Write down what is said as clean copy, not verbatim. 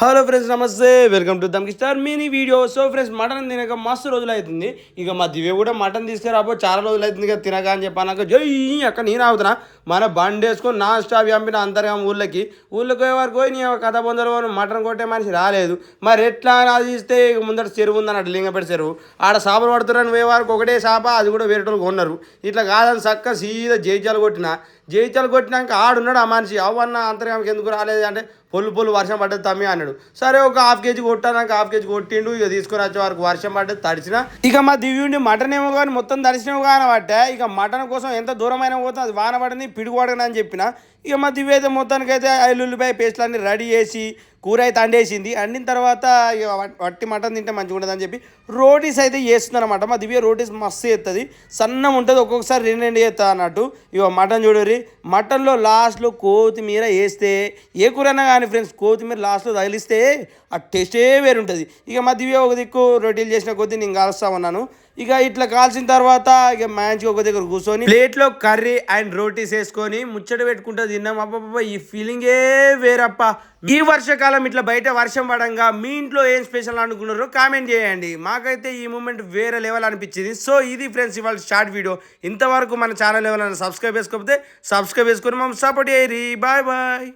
Hello friends నమస్తే welcome to Dhamki star mini video. So friends mutton తినక మస్తు రోజులు అవుతుంది. ఇక మా దివ్య కూడా మటన్ తీసుకురాబో చాలా రోజులు అవుతుంది ఇక తినక అని చెప్పాక జై అక్కడ నేను అవుతున్నా మన బండి వేసుకొని నా స్టాప్ చంపిన అంతర్గం ఊళ్ళకి వరకు పోయి నీ కథ పొందరు మటన్ కొట్టే మనిషి రాలేదు. మరి ఎట్లా అది ఇస్తే ముందర చెరువు ఉందన్నట్టు లింగపేట చెరువు ఆడ చేపలు పడుతున్నారని పోయే వరకు ఒకటే చేప అది కూడా వేరేటోళ్ళు కొన్నారు. ఇట్లా కాదని చక్క సీదా జైచాలు కొట్టినాక ఆడున్నాడు ఆ మనిషి అవన్న అంతర్గామకి ఎందుకు రాలేదు అంటే పొల్లు వర్షం పడ్డది తమ్మి అన్నాడు. సరే ఒక హాఫ్ కేజీ కొట్టాక హాఫ్ కేజీ కొట్టిండు. ఇక తీసుకొని వచ్చే వరకు వర్షం పడ్డది తడిచిన. ఇక మా దివ్యుండి మటన్ ఏమో కానీ మొత్తం తడిచినవి కానబట్టే ఇక మటన్ కోసం ఎంత దూరమైన పోతే అది వాన పడని పిడుగు పడని అని చెప్పిన. ఇక మా దివ్య అయితే మొత్తానికైతే ఉల్లిపాయ పేస్ట్లు అన్నీ రెడీ చేసి కూర అయితే అండేసింది. అండిన తర్వాత ఇక వట్టి మటన్ తింటే మంచిగా ఉంటుంది అని చెప్పి రోటీస్ అయితే చేస్తుంది అనమాట. మా దివ్య రోటీస్ మస్తు చేస్తుంది, సన్నం ఉంటుంది, ఒక్కొక్కసారి రెండు చేస్తుంది అన్నట్టు. ఇక మటన్ చూడరి, మటన్లో లాస్ట్లో కొత్తిమీర వేస్తే ఏ కూరన్నా కానీ ఫ్రెండ్స్ కొత్తిమీర లాస్ట్లో తగిలిస్తే ఆ టేస్టే వేరు ఉంటుంది. ఇక మా దివ్య ఒక దిక్కు రొటీలు చేసిన కొద్దీ నేను కాలుస్తా ఉన్నాను. ఇక ఇట్లా కాల్చిన తర్వాత ఇక మంచిగా ఒక దగ్గర కూర్చొని ప్లేట్లో కర్రీ అండ్ రోటీస్ వేసుకొని ముచ్చట పెట్టుకుంటూ తిన్నాం. అబ్బా ఈ ఫీలింగే వేరప్ప. ఈ వర్షాకాలం ఇట్లా బయట వర్షం పడంగా మీ ఇంట్లో ఏం స్పెషల్ అనుకున్నారో కామెంట్ చేయండి. మాకైతే ఈ మూమెంట్ వేరే లెవెల్ అనిపించింది. సో ఇది ఫ్రెండ్స్ ఇవాళ షార్ట్ వీడియో. ఇంతవరకు మన ఛానల్ ఎవరైనా సబ్స్క్రైబ్ చేసుకోకపోతే సబ్స్క్రైబ్ చేసుకొని మమ్మల్ని సపోర్ట్ చేయరి. Bye bye.